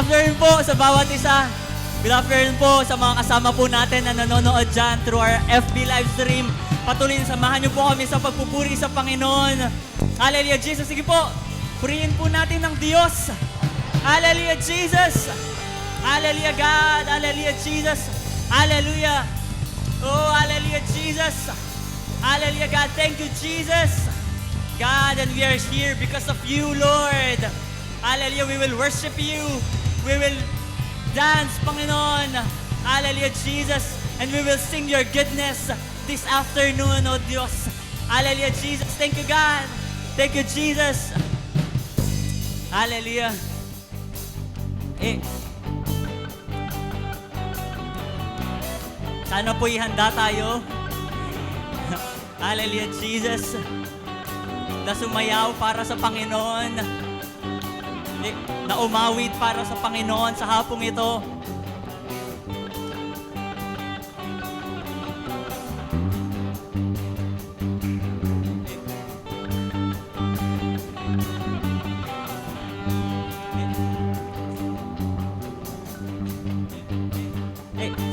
afternoon po sa bawat isa. Good afternoon po sa mga kasama po natin na nanonood dyan through our FB live stream. Patuloy na samahan niyo po kami sa pagpupuri sa Panginoon. Hallelujah, Jesus. Sige po, purihin po natin ng Diyos. Hallelujah, Jesus. Hallelujah, God. Hallelujah, Jesus. Hallelujah. Oh, hallelujah, Jesus. Hallelujah, God. Thank you, Jesus. God, and we are here because of you, Lord. Hallelujah, we will worship you. We will dance, Panginoon. Hallelujah, Jesus. And we will sing your goodness this afternoon, oh Diyos. Hallelujah, Jesus. Thank you, God. Thank you, Jesus. Hallelujah. Sana po ihanda tayo. Hallelujah, Jesus. Na sumayaw para sa Panginoon. Na umawit para sa Panginoon sa hapong ito.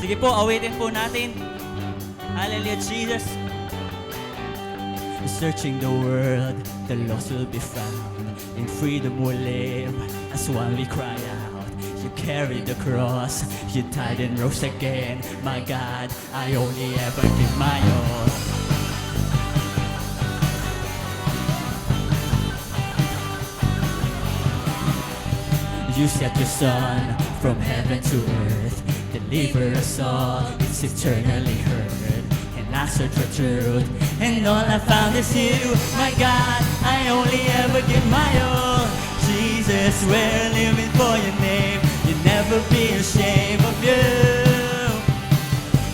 Sige po, awitin po natin. Hallelujah, Jesus. Searching the world, the lost will be found. In freedom we'll live, as one we cry out. You carried the cross, you died and rose again. My God, I only ever give my all. You set your Son from heaven to earth. Deliver us all, it's eternally heard. And I search for truth, and all I found is you. My God, I only ever give my all. Jesus, we're living for your name. You'll never be ashamed of you.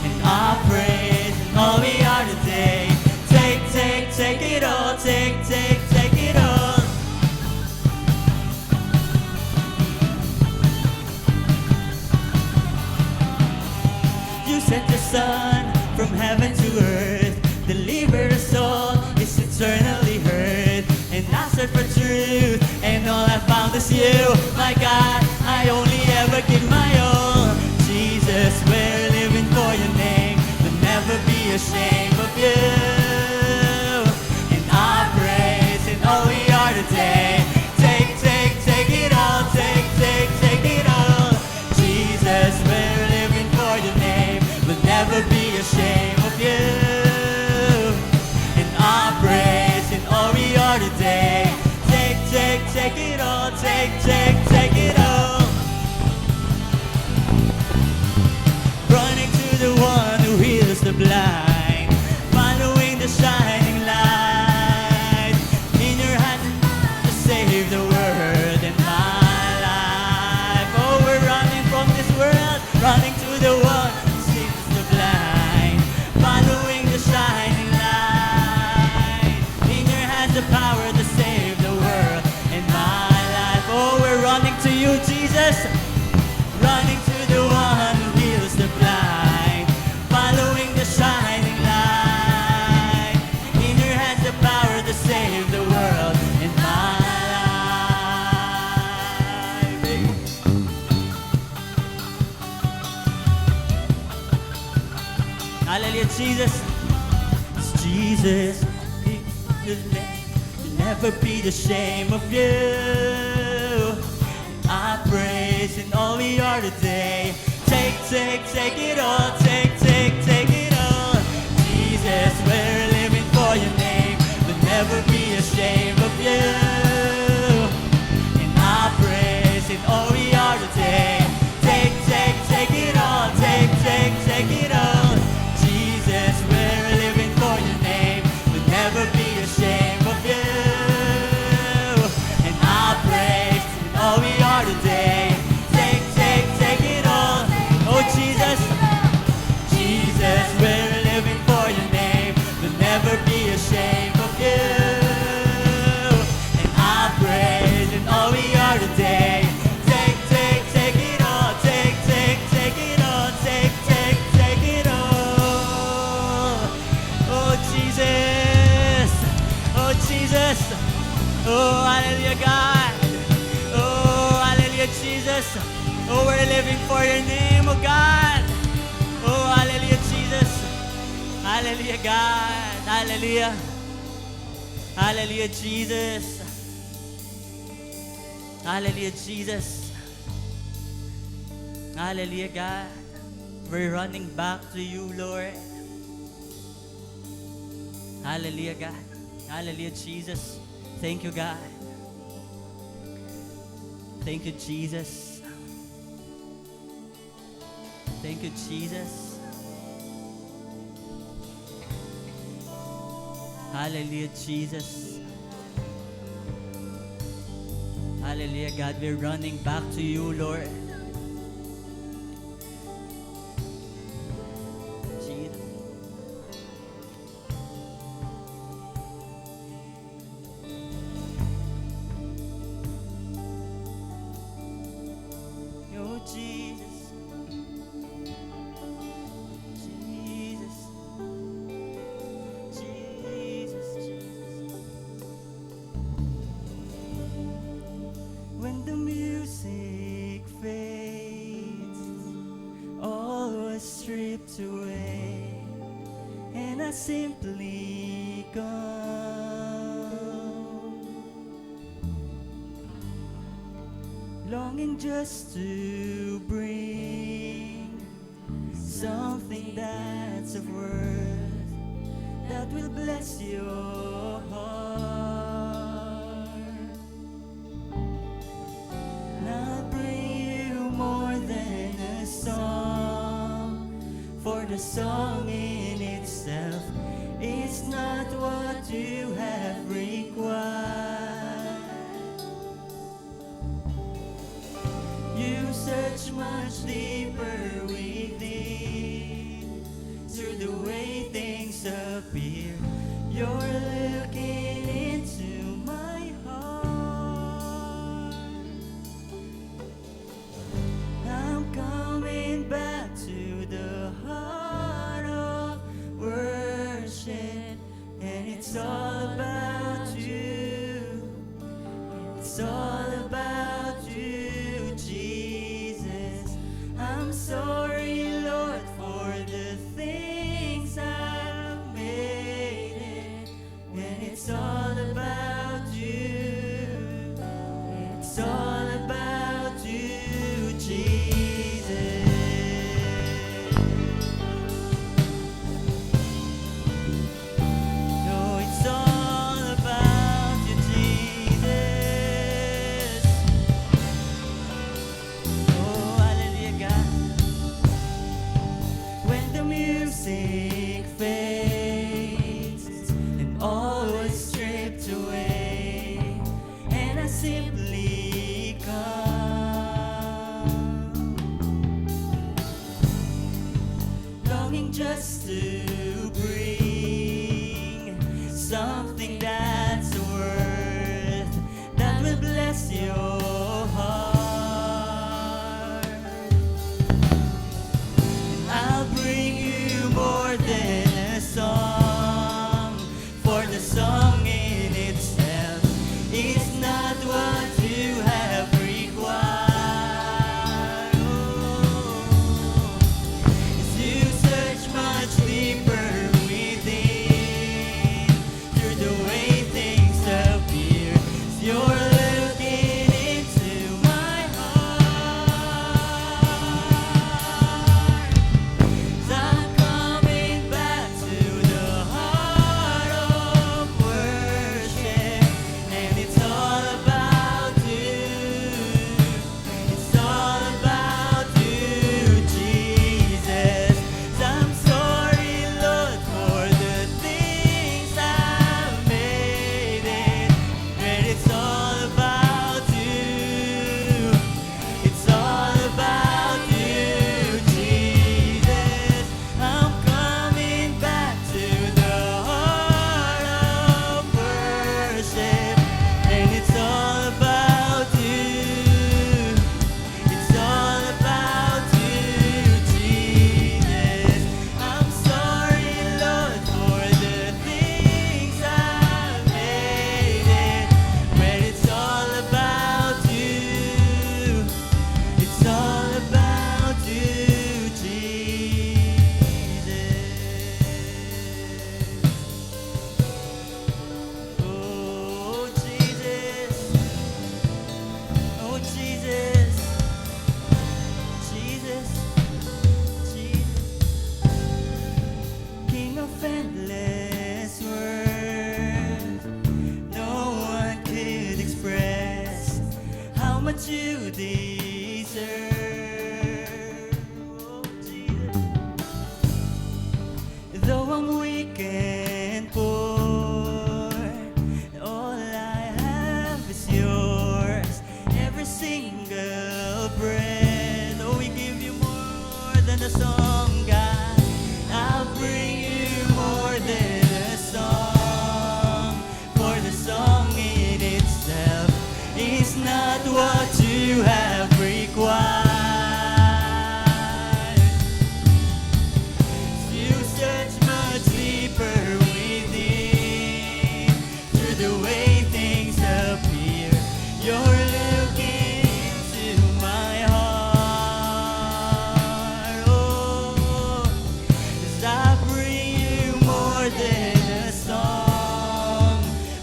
And our praise and all we are today. Take it all. Take it all. You sent your Son from heaven to earth. Deliver us all, it's eternally heard. And I search for truth, and all I found is you. My God, I only ever give my all. Jesus, we're living for your name. We'll never be ashamed of you. And our praise and all we are today. Take it all. Take it all. Jesus, we're living for your name. We'll never be ashamed of you. And our praise and all we are today. Take it all. Take it all. Running to the one who heals the blind, following the shining light. In your hands to save the world and my life. Oh, we're running from this world, running to the one who saves the blind, following the shining light. In your hands the power to save the world and my life. Oh, we're running to you, Jesus. Running to the one who heals the blind, following the shining light. In your hands the power to save the world and my life. Hallelujah, Jesus. It's Jesus. You'll never be the shame of you. I praise and all we are today. Take it all. Take it all. Jesus, we're living for your name. We'll never be ashamed of you. And I praise and all we are today. Take it all. Take it all. Jesus, we're living for your name. We'll never be ashamed of you. And I praise and all we are today. Take it all. Oh Jesus, Jesus, we're living for your name. We'll never be ashamed of you. And I praise and all we are today. Take it all. Take it all. Take it all. Oh Jesus, oh Jesus, oh hallelujah God, oh hallelujah Jesus. Oh, we're living for your name, oh God. Oh, hallelujah, Jesus. Hallelujah, God. Hallelujah. Hallelujah, Jesus. Hallelujah, Jesus. Hallelujah, God. We're running back to you, Lord. Hallelujah, God. Hallelujah, Jesus. Thank you, God. Thank you, Jesus. Thank you, Jesus. Hallelujah, Jesus. Hallelujah, God. We're running back to you, Lord. Jesus. Oh, Jesus. Jesus. Jesus. Jesus. When the music fades, all was stripped away, and I simply come, longing just to bring something that's of worth that will bless your heart. And I'll bring you more than a song, for the song in itself is not what you have required. You search much deeper within, through the way things appear. You're looking into my heart. I'm coming back to the heart of worship, and it's all about you. It's all about you, Jesus. I'm sorry, Lord, for the things I've made it. And it's all about you. It's all about you, Jesus. No, it's all about you, Jesus. Oh, hallelujah, God. When the music fades and all was stripped away, and I simply come, longing just to bring something that's worth that will bless your heart. I'll bring you more than a song, for the song in itself is not what you have required. Oh, as you search much deeper of endless worth. No one could express how much you deserve. Oh, Jesus. Though I'm weak and poor, all I have is yours. Every single breath. Oh, we give you more than a song, God. I'll bring you more than a song. For the song in itself is not what you have required. You search much deeper within. Through the way things appear, you're looking into my heart. Oh, 'cause I bring you more than a song.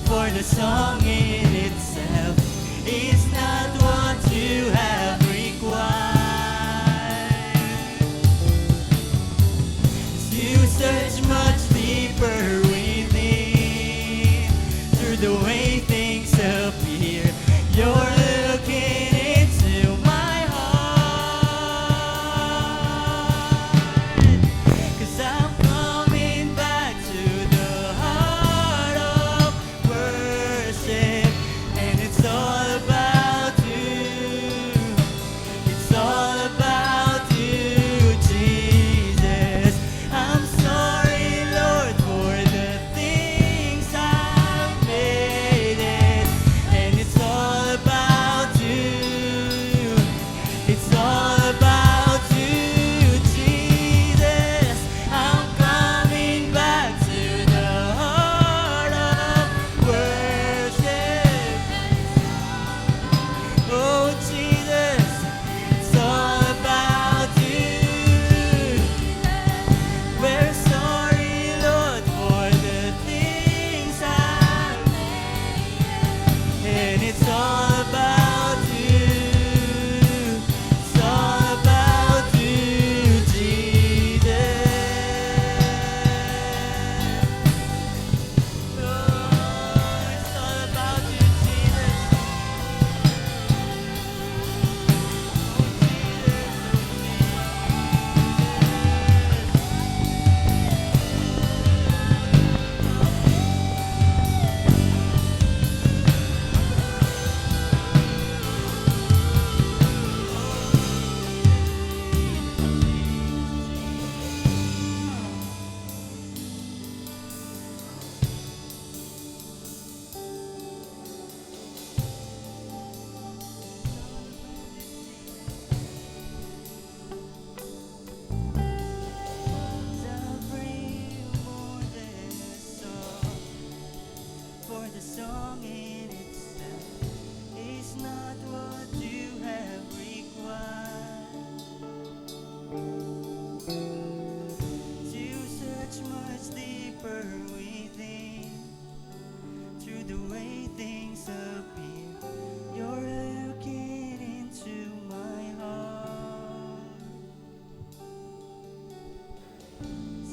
For the song in itself is not what you have required. You search much deeper within. Through the way things appear, you're looking into my heart. 'Cause I'm coming back to the heart of worship. And it's all about you. It's all about you, Jesus. I'm sorry, Lord, for the things I've made it. And it's all about you. It's all about you, Jesus. I'm coming back to the heart of worship. Oh, Jesus, it's all about you. We're sorry, Lord, for the things I've made. And it's all about you. It's all about you, Jesus. Oh, it's all about you, Jesus. I'll bring you more than a song. For the song in itself is not what you have required. You search much deeper within. Through the way things appear, you're looking into my heart.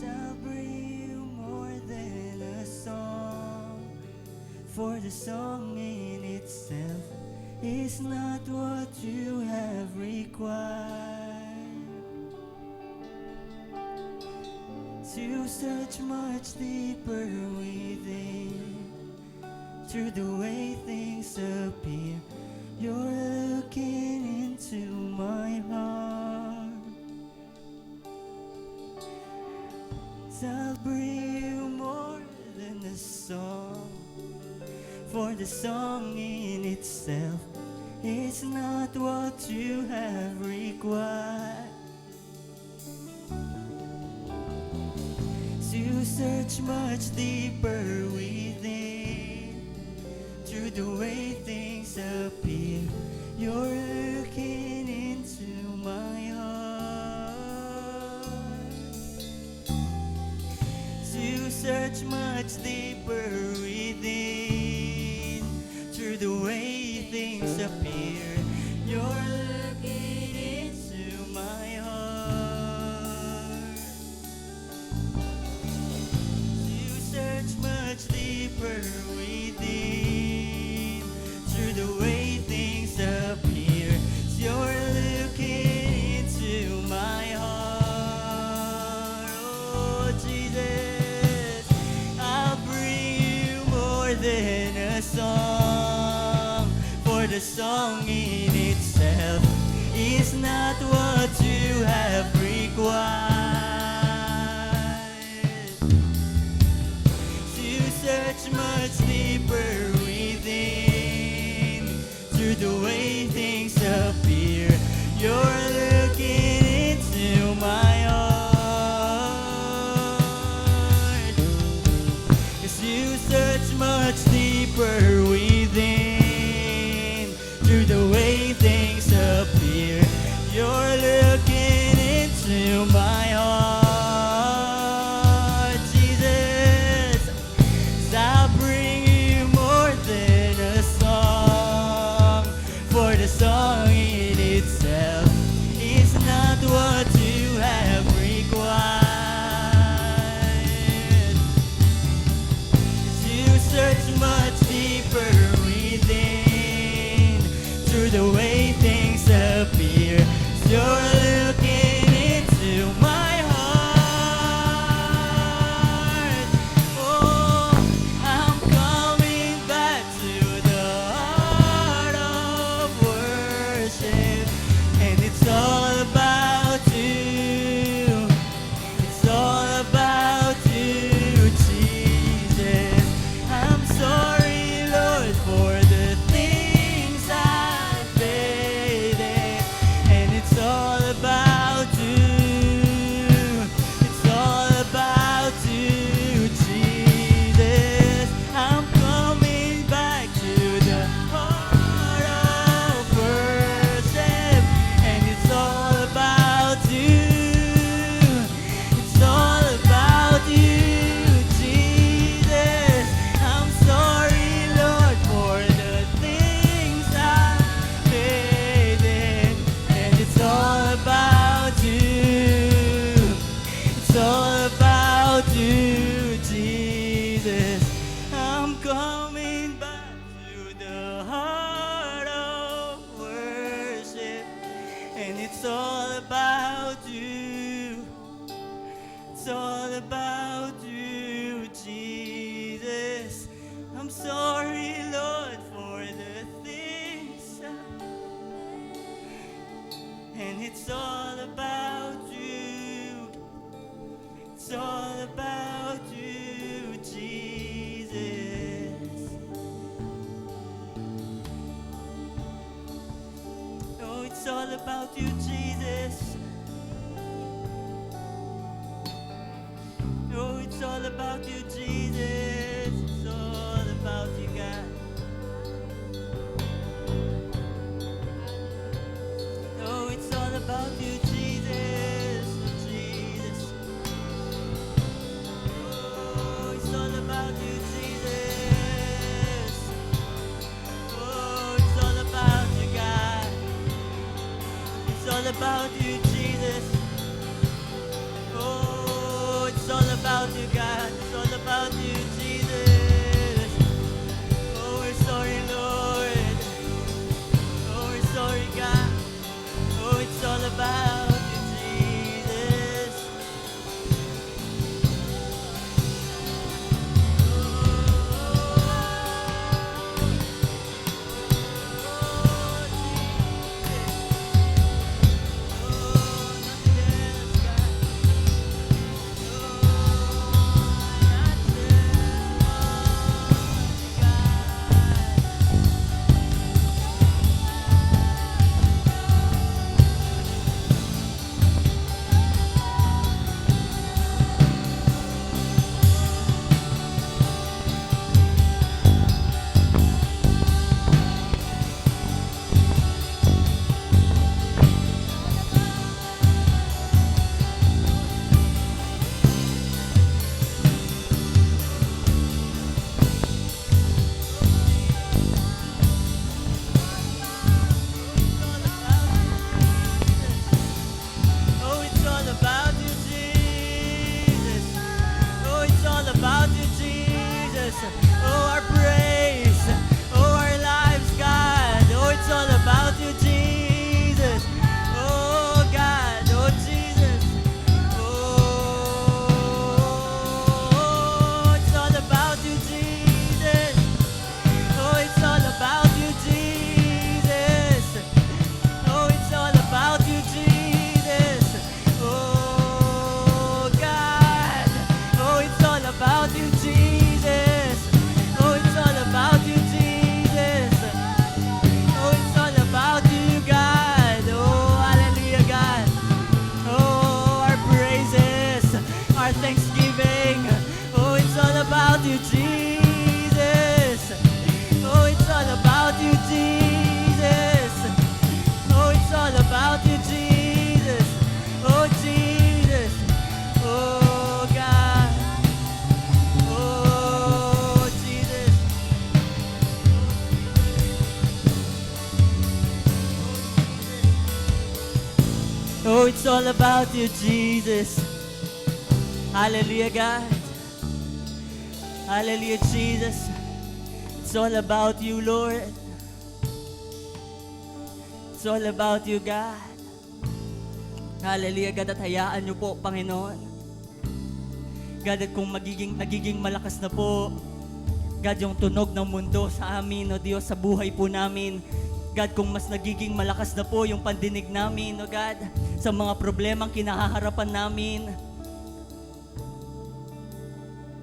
I'll bring you more than a song. For the song in itself is not what you have required. To search much deeper within. Through the way things appear, you're looking into my heart. I'll bring you more than a song. For the song in itself is not what you have required. To search much deeper within. Through the way things appear, you're looking into my heart. To search much deeper within. Through the way things appear, you're looking into my heart. deeper within. Through the way things appear, you're looking into my heart. Oh Jesus, I'll bring you more than a song, for the song in itself is not what you have required. To search much deeper within, through the way things appear, you're looking into my heart. 'Cause you search much deeper within, through the way things appear, you're looking into my heart. Jesus, 'cause I'll bring you more than a song, for the song in itself is not what you have required. 'Cause you search much deeper within, through the way things appear, you're looking into my heart. Oh, I'm coming back to the heart of worship, and it's all about you. It's all about you, Jesus. I'm sorry, Lord, for the things I've faded, and it's all about you. It's all about you, Jesus. I'm coming back to the heart of worship, and it's all about you. It's all about you, Jesus. I'm sorry, Lord, for the things I've faded, and it's all about you. It's all about you, Jesus. I'm coming back to the heart of worship, and it's all about you. It's all about you, Jesus. I'm sorry, Lord, for the things and it's all about you. It's all about you, Jesus. Oh, it's all about you, Jesus. Oh, it's all about you, Jesus. It's all about you, God. Oh, it's all about you, Jesus. Jesus. Oh, it's all about you, Jesus. Oh, it's all about you, God. It's all about you, Jesus. Oh, it's all about you, God. It's all about you, Jesus. Oh, we're sorry, Lord. Oh, we're sorry, God. Oh, it's all about you, Jesus. Oh, nothing else, God. Oh, not sing. Oh, it's all about you, Jesus. Oh, it's all about you, Jesus. Oh, it's all about you, Jesus. Oh, Jesus. Oh, God. Oh, Jesus. Oh, it's all about you, Jesus. Hallelujah, God. Hallelujah, Jesus. It's all about you, Lord. It's all about you, God. Hallelujah, God. At hayaan niyo po, Panginoon. God, at kung nagiging malakas na po, God, yung tunog ng mundo sa amin, o Diyos, sa buhay po namin. God, kung mas nagiging malakas na po yung pandinig namin, o God, sa mga problemang kinahaharapan namin.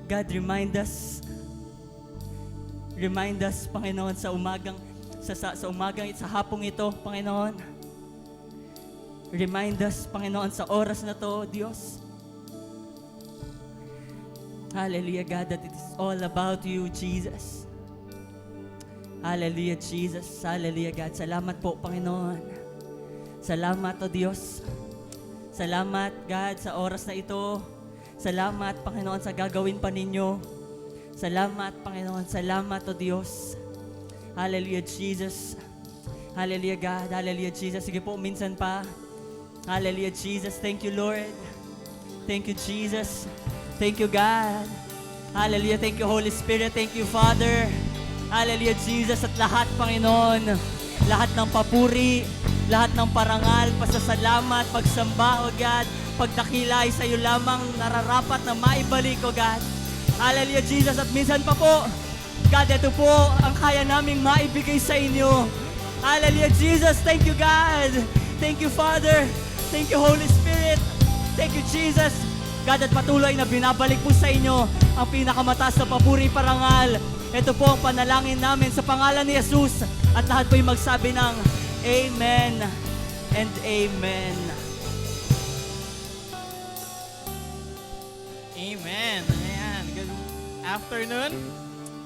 God, remind us, Panginoon, sa umagang sa hapong ito, Panginoon. Remind us, Panginoon, sa oras na to, Diyos. Hallelujah, God, that it is all about you, Jesus. Hallelujah, Jesus. Hallelujah, God. Salamat po, Panginoon. Salamat, O Diyos. Salamat, God, sa oras na ito. Salamat, Panginoon, sa gagawin pa ninyo. Salamat, Panginoon. Salamat, O Diyos. Hallelujah, Jesus. Hallelujah, God. Hallelujah, Jesus. Sige po, minsan pa. Hallelujah, Jesus. Thank you, Lord. Thank you, Jesus. Thank you, God. Hallelujah. Thank you, Holy Spirit. Thank you, Father. Hallelujah, Jesus. At lahat, Panginoon, lahat ng papuri, lahat ng parangal, pasasalamat, pagsamba, O God, pagdakilay sa iyo lamang nararapat na maibalik, O God. Hallelujah, Jesus. At minsan pa po, God, ito po ang kaya naming maibigay sa inyo. Hallelujah, Jesus. Thank you, God. Thank you, Father. Thank you, Holy Spirit. Thank you, Jesus. God, at patuloy na binabalik po sa inyo ang pinakamataas na papuri parangal. Ito po ang panalangin namin sa pangalan ni Jesus. At lahat po yung magsabi ng Amen and Amen. Amen. Ayan. Good afternoon.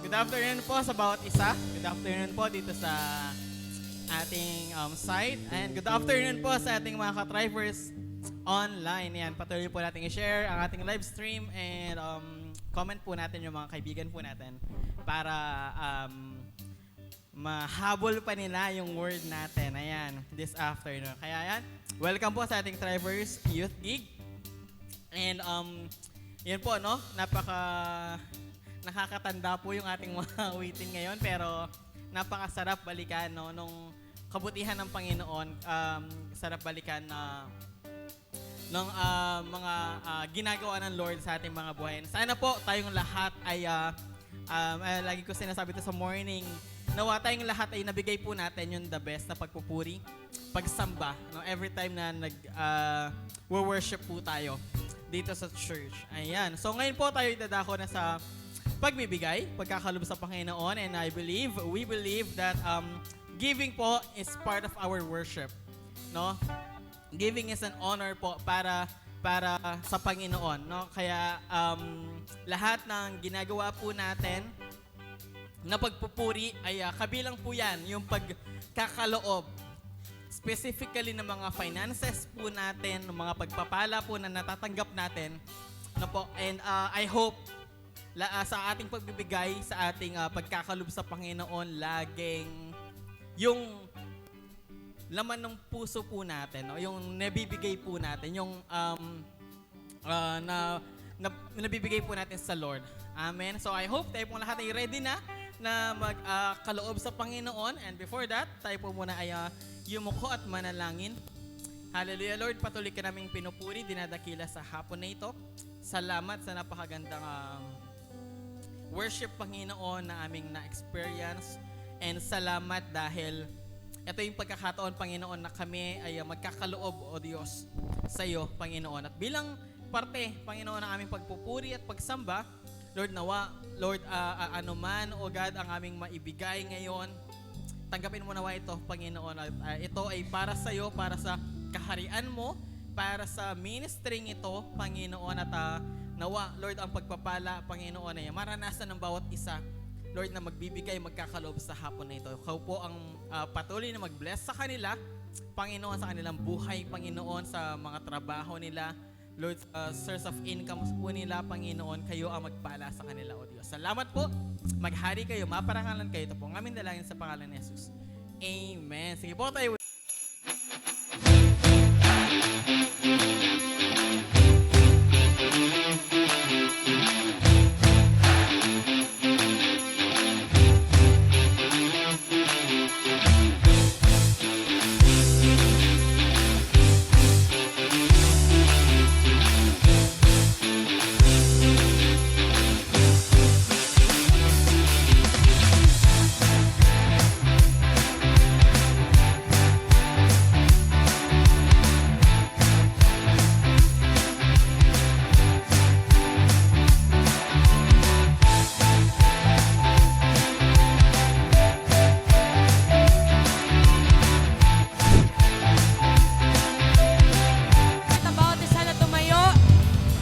Good afternoon po sa bawat isa. Good afternoon po dito sa ating site. And good afternoon po sa ating mga ka-drivers online. Yan, patuloy po natin i-share ang ating live stream and comment po natin yung mga kaibigan po natin para mahabol pa nila yung word natin. Ayan, this afternoon. Kaya yan, welcome po sa ating Drivers Youth Gig. And yun po, no? Nakakatanda po yung ating mga waiting ngayon, pero napakasarap balikan, no? Nung kabutihan ng Panginoon, sarap balikan na ng mga ginagawa ng Lord sa ating mga buhay. Sana po tayong lahat ay, lagi ko sinasabi ito sa morning, nawa tayong lahat ay nabigay po natin yung the best na pagpupuri, pagsamba, no? Every time na worship po tayo dito sa church. Ayan. So ngayon po tayo dadako na sa pagbibigay, pagkakalob sa Panginoon, and we believe that giving po is part of our worship. No? Giving is an honor po para sa Panginoon, no? Kaya lahat ng ginagawa po natin na pagpupuri ay kabilang po 'yan, yung pagkakaloob specifically ng mga finances po natin, ng mga pagpapala po na natatanggap natin, no po? And I hope sa ating pagbibigay, sa ating pagkakalob sa Panginoon, laging yung laman ng puso po natin, no? Yung nabibigay po natin, yung nabibigay po natin sa Lord. Amen. So I hope tayo pong lahat ay ready na magkaloob sa Panginoon. And before that, tayo po muna ay yumuko at manalangin. Hallelujah, Lord. Patuloy ka naming pinupuri, dinadakila sa hapon na ito. Salamat sa napakagandang worship, Panginoon, na aming na-experience. And salamat dahil ito yung pagkakataon, Panginoon, na kami ay magkakaloob, O Diyos, sa iyo, Panginoon. At bilang parte, Panginoon, ng aming pagpupuri at pagsamba, Lord, nawa, Lord, anuman, O God, ang aming maibigay ngayon, tanggapin mo nawa ito, Panginoon. At ito ay para sa iyo, para sa kaharian mo, para sa ministering ito, Panginoon, at Nawa, Lord, ang pagpapala, Panginoon, ay maranasan ng bawat isa, Lord, na magbibigay, magkakaloob sa hapon na ito. Ikaw po ang patuloy na mag-bless sa kanila, Panginoon, sa kanilang buhay, Panginoon, sa mga trabaho nila, Lord, source of income po nila, Panginoon, kayo ang magpala sa kanila, O Diyos. Salamat po, maghari kayo, maparangalan kayo. Ito po ang aming dalangin sa pangalan ni Jesus. Amen. Sige po tayo. About sana tumayo.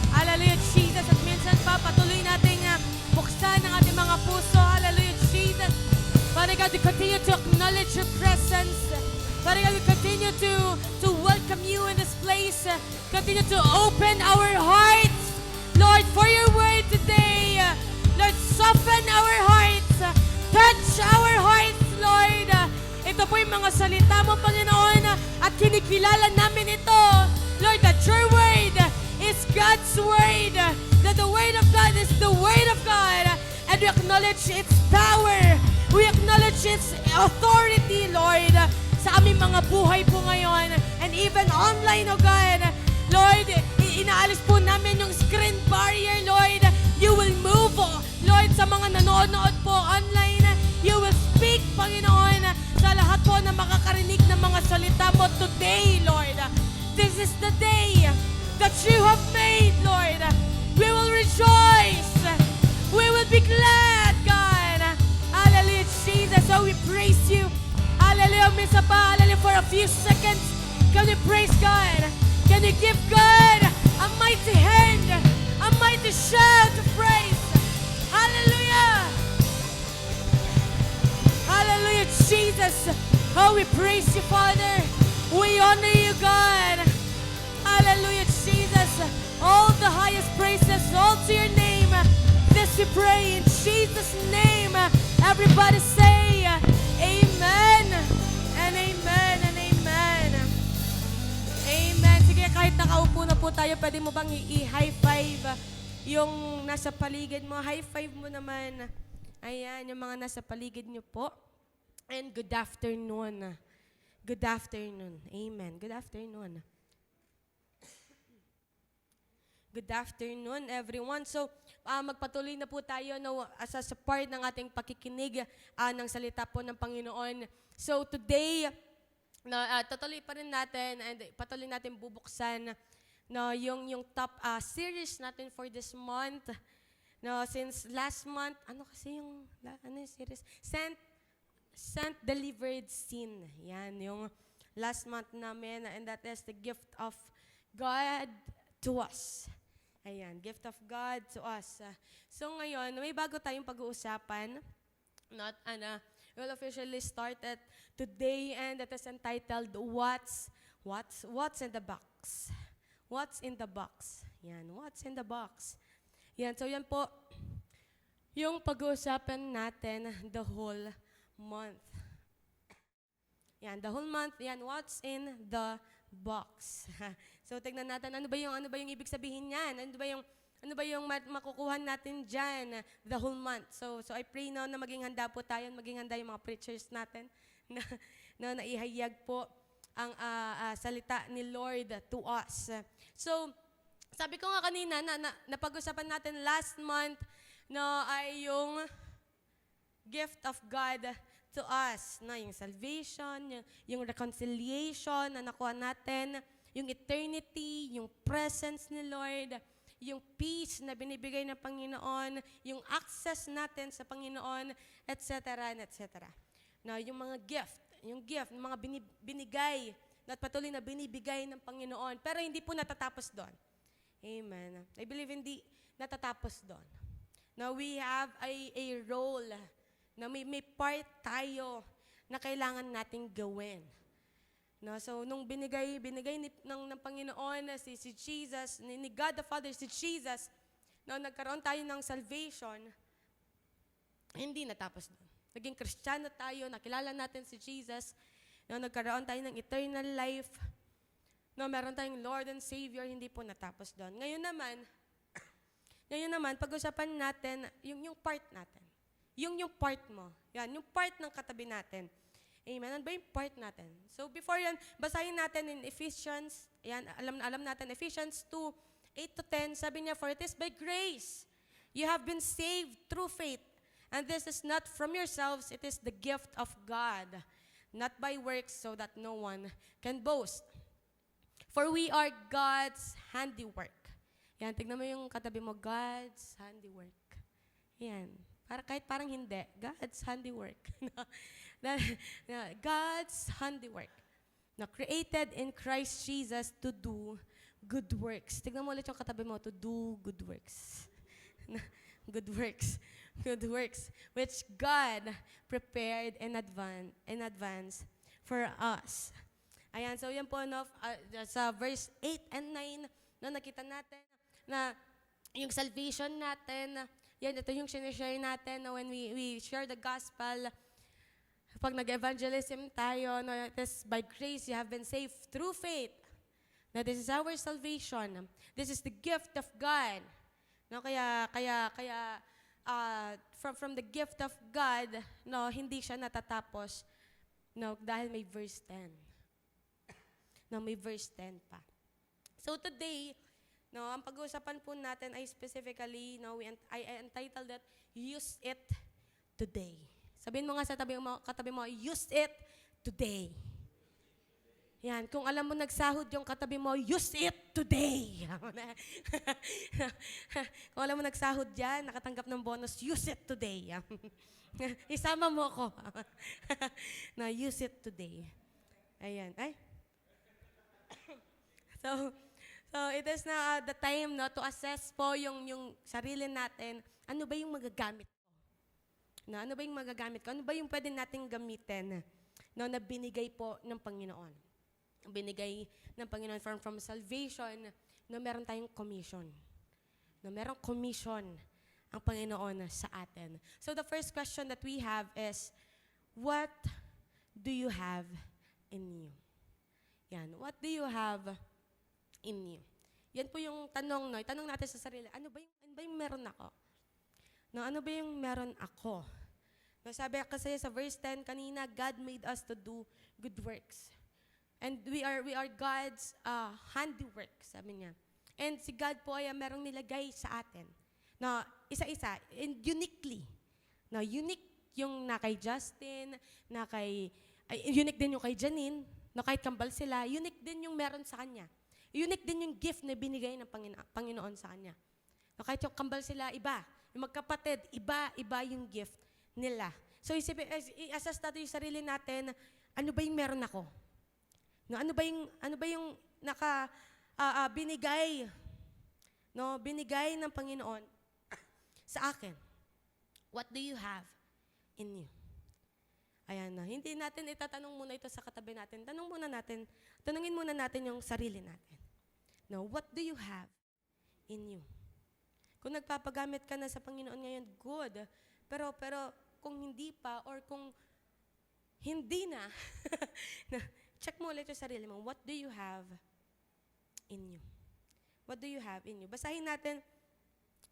Hallelujah, Jesus. At minsan pa, patuloy nating buksan ang ating mga puso. Hallelujah, Jesus. Father God, we continue to acknowledge your presence. Father God, we continue to welcome you in this place. Continue to open our hearts, Lord, for your word today. Lord, soften our hearts. Touch our hearts, Lord. Ito po yung mga salita mo, Panginoon, at kinikilala namin ito, Lord, that your word is God's word, that the word of God is the word of God, and we acknowledge its power, we acknowledge its authority, Lord, sa aming mga buhay po ngayon, and even online, oh God. Lord, inaalis po namin yung screen barrier, Lord. You will move, Lord, sa mga nanonood po online. You will speak, Panginoon, sa lahat po na makakarinig ng mga salita mo today, Lord. This is the day that you have made, Lord. We will rejoice. We will be glad, God. Hallelujah, Jesus. So we praise you. Hallelujah, Misa pa. Hallelujah, for a few seconds. Can we praise God? Can you give God a mighty hand, a mighty shout of praise? Hallelujah. Hallelujah, Jesus. Oh, we praise you, Father. We honor you, God. Hallelujah, Jesus. All the highest praises, all to your name. This we pray in Jesus' name. Everybody say, Amen. And amen, and amen. Amen. Sige, kahit nakaupo na po tayo, pwede mo bang i-high five yung nasa paligid mo? High five mo naman. Ayan, yung mga nasa paligid niyo po. And good afternoon. Good afternoon. Amen. Good afternoon. Good afternoon, everyone. So, magpatuloy na po tayo sa part ng ating pakikinig ng salita po ng Panginoon. So, today, tutuloy pa rin natin and patuloy natin bubuksan yung top series natin for this month. Since last month, ano yung series? Sent, Delivered, Seen. Yan, yung last month namin, and that is the gift of God to us. Ayan, gift of God to us. So ngayon, may bago tayong pag-uusapan. We'll officially start it today, and it is entitled, What's in the Box? What's in the box? Yan, what's in the box? Yan, so yan po, yung pag-uusapan natin the whole month. Yan, the whole month, yan, what's in the box? So, tignan natin, ano ba yung ibig sabihin niyan? Ano ba yung makukuha natin diyan the whole month? So I pray now na maging handa po tayo, maging handa yung mga preachers natin na naihayag po ang salita ni Lord to us. So, sabi ko nga kanina na pag-usapan natin last month ay yung gift of God to us, yung salvation, yung reconciliation na nakuha natin, yung eternity, yung presence ni Lord, yung peace na binibigay ng Panginoon, yung access natin sa Panginoon, etc., etc. Yung mga yung mga binigay at patuloy na binibigay ng Panginoon. Pero hindi po natatapos doon. Amen. I believe natatapos doon. Now, we have a role na may part tayo na kailangan nating gawin. No, so, nung binigay ng Panginoon na si Jesus, ni God the Father, si Jesus, no, nagkaroon tayo ng salvation, hindi natapos doon. Naging Kristiyano tayo, nakilala natin si Jesus, no, nagkaroon tayo ng eternal life, no, meron tayong Lord and Savior, hindi po natapos doon. Ngayon naman, pag-usapan natin yung part natin. Yung part mo. Yan, yung part ng katabi natin. Amen. Ano ba yung part natin? So before yan, basahin natin in Ephesians, yan, alam natin, Ephesians 2:8-10, sabi niya, "For it is by grace you have been saved through faith, and this is not from yourselves, it is the gift of God, not by works, so that no one can boast. For we are God's handiwork." Yan, tignan mo yung katabi mo, God's handiwork. Yan. Kahit parang hindi, God's handiwork. God's handiwork. Na created in Christ Jesus to do good works. Tignan mo ulit yung katabi mo, to do good works. Good works. Good works. Which God prepared in advance for us. Ayan, so yan po, no, sa verse 8 and 9, no, nakita natin na yung salvation natin, yan, ito yung sinishare natin, no, when we share the gospel, pag nag-evangelism tayo, no, it is by grace you have been saved through faith. Now, this is our salvation. This is the gift of God. No, from the gift of God, no, hindi siya natatapos, no, dahil may verse 10. No, may verse 10 pa. So today, no, ang pag-uusapan po natin ay specifically, no, I entitled that, Use It Today. Sabihin mo nga sa katabi mo, use it today. Yan, kung alam mo nagsahod yung katabi mo, use it today. Kung alam mo nagsahod yan, nakatanggap ng bonus, use it today. Isama mo ko. Na use it today. Ayan, ay. So it is na the time, no, to assess po yung sarili natin. Ano ba yung magagamit ko? No, ano ba yung magagamit ko? Ano ba yung pwede nating gamitin, no, na binigay po ng Panginoon? Binigay ng Panginoon from salvation, no, meron tayong commission. No, merong commission ang Panginoon sa atin. So the first question that we have is, what do you have in you? Yan, what do you have in you? Yan po yung tanong, no? Tanong natin sa sarili, ano ba yung meron ako? No, ano ba yung meron ako? No, sabi kasi sa verse 10 kanina, God made us to do good works. And we are God's handiwork, sabi niya. And si God po ay merong nilagay sa atin. No, isa-isa, and uniquely. No, unique yung na kay Justin, unique din yung kay Janine, no, kahit kambal sila, unique din yung meron sa kanya. Unique din yung gift na binigay ng Panginoon sa kanya. No, kahit yung kambal sila, iba. Yung magkapatid, iba yung gift nila. So, i-assess natin yung sarili natin, ano ba yung meron ako? No, ano ba yung binigay, no, binigay ng Panginoon sa akin? What do you have in you? Ayan na. Hindi natin itatanong muna ito sa katabi natin. Tanungin muna natin yung sarili natin. No, what do you have in you? Kung nagpapagamit ka na sa Panginoon ngayon, good. Pero kung hindi pa or kung hindi na, check mo ulit yung sarili mo. What do you have in you? What do you have in you? Basahin natin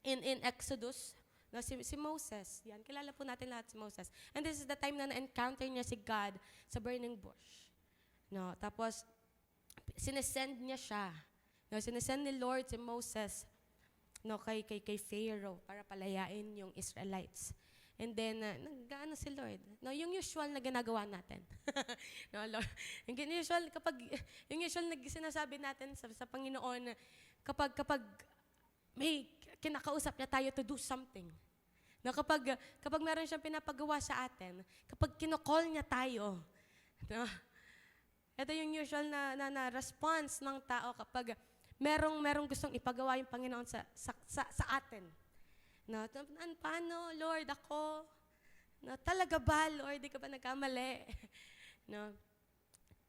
in Exodus, no, si Moses. Yan, kilala po natin lahat si Moses. And this is the time na na-encounter niya si God sa burning bush. No, tapos, sinesend niya siya. No, sinesend ni Lord si Moses, no, kay Pharaoh para palayain yung Israelites. And then, nag-ano si Lord? No, yung usual na ginagawa natin. No, Lord, yung usual na sinasabi natin sa Panginoon, kapag may kinakausap niya tayo to do something. No, kapag meron siyang pinapagawa sa atin, kapag kinocall niya tayo, no, ito yung usual na response ng tao kapag merong gustong ipagawa yung Panginoon sa atin. No, paano, Lord, ako? No, talaga ba, Lord, di ka ba nagkamali? No.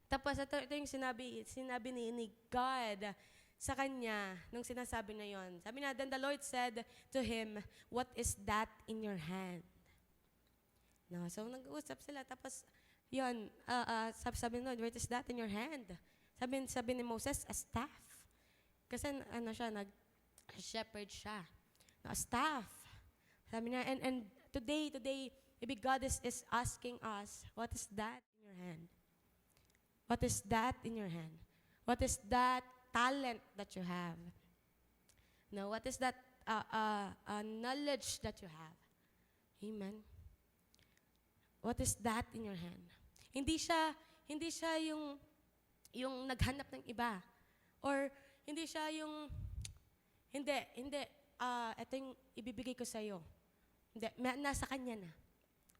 Tapos ito yung sinabi ni God sa kanya nung sinasabi na yon. Sabi na, then the Lord said to him, what is that in your hand? No, so nag-uusap sila. Tapos, yun, sabi no, what is that in your hand? Sabi ni Moses, a staff. Kasi nag-shepherd siya. No, a staff. Sabi niya, and today, maybe God is asking us, what is that in your hand? What is that in your hand? What is that talent that you have? No, what is that knowledge that you have? Amen. What is that in your hand? Hindi siya yung naghanap ng iba. Or hindi siya yung ito yung ibibigay ko sa iyo. Hindi, nasa kanya na.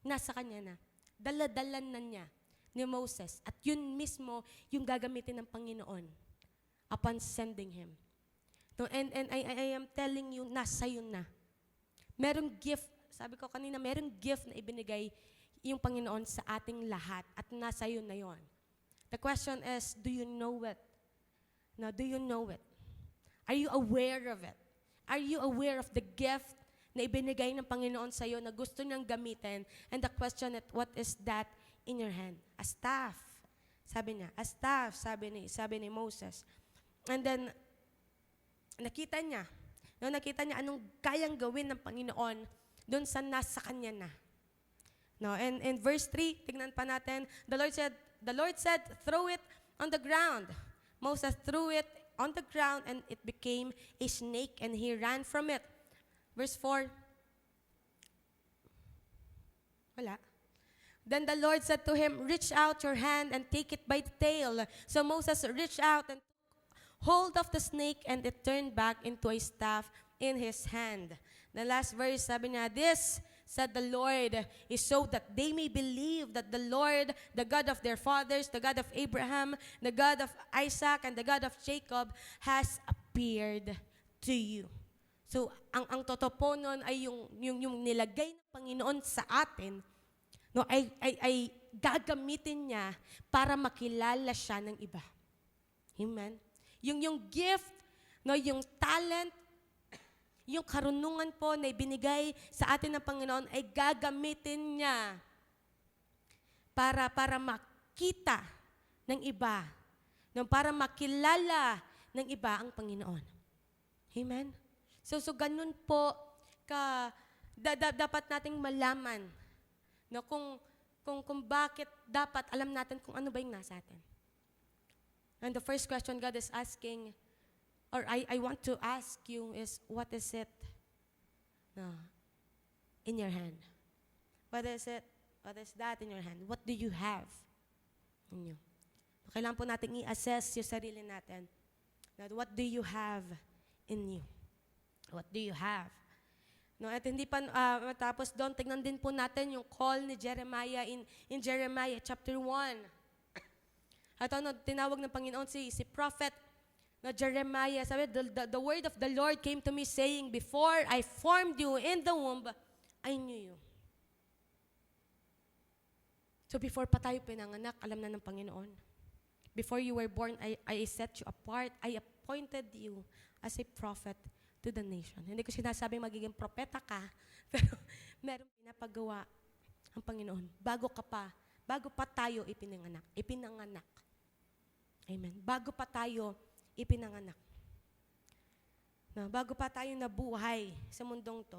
Nasa kanya na. Dala-dalan na niya ni Moses. At yun mismo yung gagamitin ng Panginoon upon sending him. No, and I am telling you, nasa yun na. Merong gift, sabi ko kanina, merong gift na ibinigay yung Panginoon sa ating lahat at nasa yun na yun. The question is, do you know it? No, do you know it? Are you aware of it? Are you aware of the gift na ibinigay ng Panginoon sa iyo na gusto niyang gamitin? And the question is, what is that in your hand? A staff. Sabi niya, a staff, sabi ni Moses. And then, nakita niya anong kayang gawin ng Panginoon doon sa nasa kanya na. No, and in verse 3, tignan pa natin, the Lord said, throw it on the ground. Moses threw it on the ground and it became a snake and he ran from it. Verse 4. Wala. Then the Lord said to him, reach out your hand and take it by the tail. So Moses reached out and took hold of the snake and it turned back into a staff in his hand. The last verse, sabi niya, this, said the Lord, is so that they may believe that the Lord, the God of their fathers, the God of Abraham, the God of Isaac, and the God of Jacob, has appeared to you. So, ang totoo po nun ay yung nilagay ng Panginoon sa atin, no, ay gagamitin niya para makilala siya ng iba. Amen? Yung gift, no, yung talent, yung karunungan po na ibinigay sa atin ng Panginoon ay gagamitin niya para makita ng iba, para makilala ng iba ang Panginoon. Amen? So ganun po dapat nating malaman, no, kung bakit dapat alam natin kung ano ba yung nasa atin. And the first question God is asking, or I want to ask you is, what is it in your hand? What is it? What is that in your hand? What do you have in you? Kailangan po natin i-assess yung sarili natin. What do you have in you? What do you have? No, at hindi pa matapos doon, tignan din po natin yung call ni Jeremiah in Jeremiah chapter 1. At tinawag ng Panginoon si prophet na Jeremiah, sabi, the word of the Lord came to me saying, before I formed you in the womb, I knew you. So before pa tayo pinanganak, alam na ng Panginoon. Before you were born, I set you apart. I appointed you as a prophet to the nation. Hindi ko sinasabing magiging propeta ka, pero merong pinapagawa ang Panginoon. Bago pa tayo ipinanganak. Amen. Bago pa tayo ipinanganak. Bago pa tayo nabuhay sa mundong to,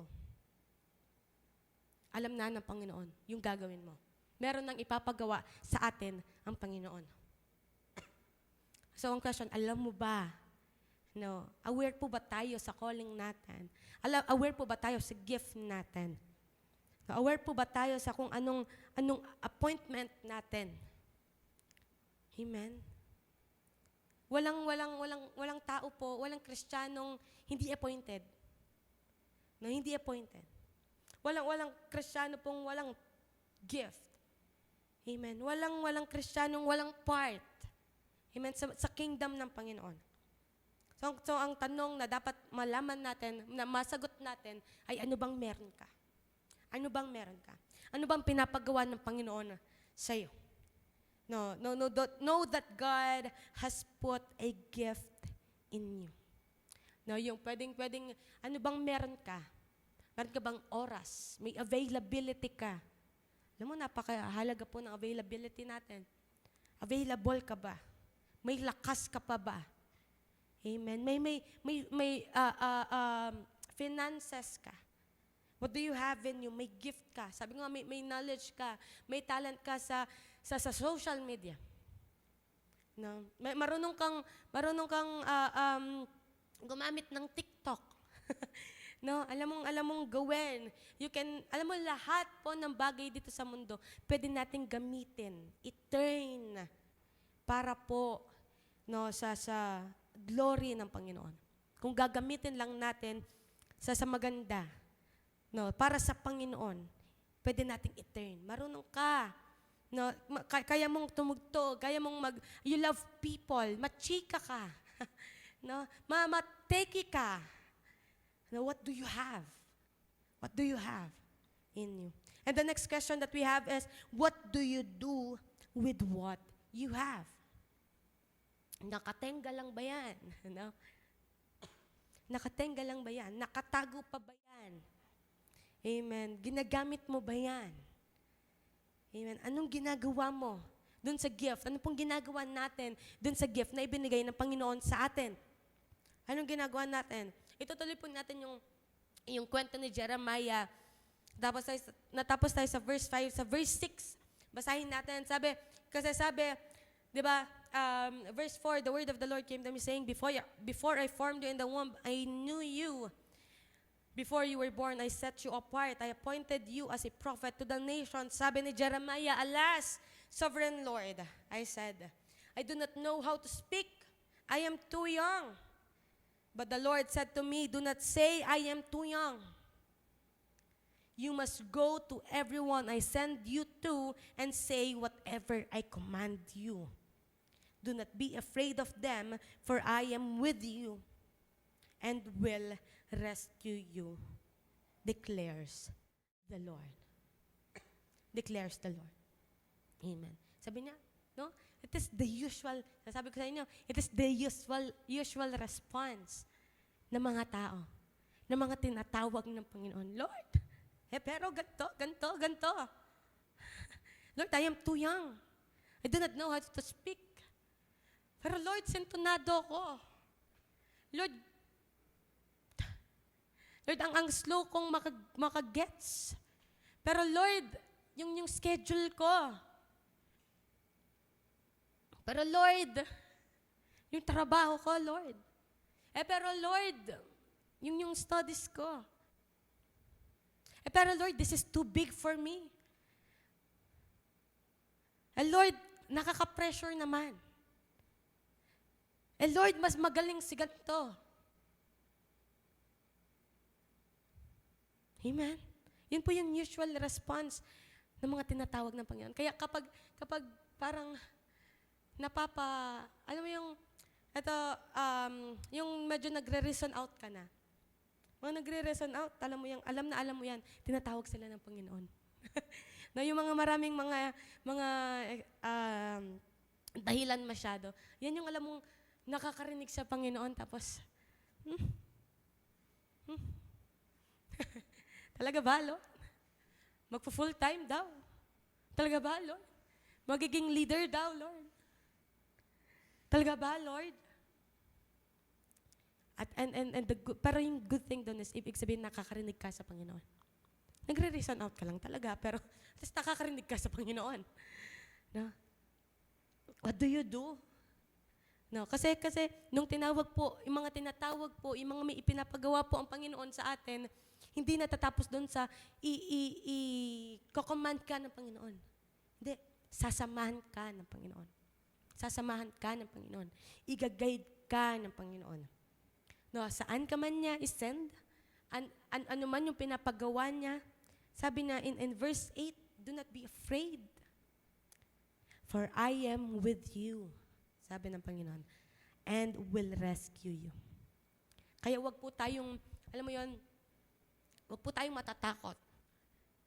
alam na ng Panginoon yung gagawin mo. Meron nang ipapagawa sa atin ang Panginoon. So ang question, alam mo ba? No, aware po ba tayo sa calling natin? Aware po ba tayo sa gift natin? Aware po ba tayo sa kung anong appointment natin? Amen. Walang tao po, walang Kristiyanong hindi appointed. No, hindi appointed. Walang Kristiyano pong walang gift. Amen. Walang Kristiyanong walang part. Amen. Sa kingdom ng Panginoon. So ang tanong na dapat malaman natin, na masagot natin, ay ano bang meron ka? Ano bang meron ka? Ano bang pinapagawa ng Panginoon sa iyo? Know that God has put a gift in you. No, yung pwedeng, ano bang meron ka? Meron ka bang oras? May availability ka? Alam mo, napakahalaga po ng availability natin. Available ka ba? May lakas ka pa ba? Amen. May finances ka. What do you have in you? May gift ka. Sabi nga, may knowledge ka. May talent ka sa social media. No? Marunong kang gumamit ng TikTok. No, alam mong gawin. Alam mo lahat po ng bagay dito sa mundo, pwede nating gamitin, i-turn para po sa glory ng Panginoon. Kung gagamitin lang natin sa maganda, para sa Panginoon, pwede nating i-turn. Marunong ka. Kaya mong tumugtog, kaya mong you love people, machika ka. Mateki ka. What do you have? What do you have in you? And the next question that we have is, what do you do with what you have? Nakatenga lang ba yan? Nakatenga lang ba yan? Nakatago pa ba yan? Amen. Ginagamit mo ba yan? Amen. Anong ginagawa mo dun sa gift? Ano pong ginagawa natin dun sa gift na ibinigay ng Panginoon sa atin? Anong ginagawa natin? Itutuloy po natin yung kwento ni Jeremiah. Natapos tayo sa verse 5. Sa verse 6, basahin natin. Sabi, di ba, verse 4, the word of the Lord came to me saying, Before I formed you in the womb, I knew you. Before you were born, I set you apart. I appointed you as a prophet to the nations. Sabi ni Jeremiah, Alas, Sovereign Lord, I said, I do not know how to speak. I am too young. But the Lord said to me, Do not say, I am too young. You must go to everyone I send you to and say whatever I command you. Do not be afraid of them, for I am with you and will rescue you, declares the Lord. Declares the Lord. Amen. Sabi niya, it is the usual, sabi ko sa inyo, it is the usual response ng mga tao, ng mga tinatawag ng Panginoon. Lord, pero ganito. Lord, I am too young. I do not know how to speak. Pero Lord, sintonado ko. Lord, ang slow kong makagets. Pero Lord, yung schedule ko. Pero Lord, yung trabaho ko, Lord. Pero Lord, yung studies ko. Pero Lord, this is too big for me. Lord, nakaka-pressure naman. Lord, mas magaling si ganito. Amen? Yun po yung usual response ng mga tinatawag ng Panginoon. Kaya kapag parang alam mo yung medyo nagre-reason out ka na. Mga nagre-reason out, alam mo yan, tinatawag sila ng Panginoon. Yung mga maraming mga dahilan masyado. Yan yung alam mong nakakarinig sa Panginoon, tapos, talaga ba, Lord? Magpo-full time daw. Talaga ba, Lord? Magiging leader daw, Lord. Talaga ba, Lord? Pero yung good thing doon is, ibig sabihin, nakakarinig ka sa Panginoon. Nagre-reason out ka lang talaga, pero at least nakakarinig ka sa Panginoon. No? What do you do? No, kasi nung tinawag po, yung mga tinatawag po, yung mga may ipinapagawa po ang Panginoon sa atin, hindi natatapos doon sa i-command ka ng Panginoon. Hindi, sasamahan ka ng Panginoon. Sasamahan ka ng Panginoon. Iga-guide ka ng Panginoon. No, saan ka man niya isend, ano man yung pinapagawa niya, sabi na in verse 8, do not be afraid, for I am with you, sabi ng Panginoon, and will rescue you. Kaya wag po tayong, alam mo yon, wag po tayong matatakot,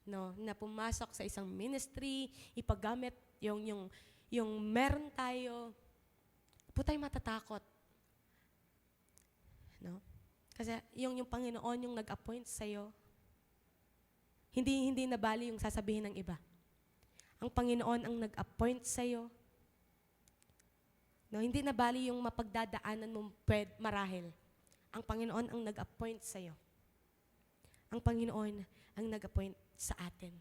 no, na pumasok sa isang ministry, ipagamit yung meron tayo. Wag po tayong matatakot. No? Kasi yung Panginoon yung nag-appoint sa'yo. Hindi nabali yung sasabihin ng iba. Ang Panginoon ang nag-appoint sa'yo. No, hindi nabali yung mapagdadaanan mong marahil. Ang Panginoon ang nag-appoint sa'yo. Ang Panginoon ang nag-appoint sa atin.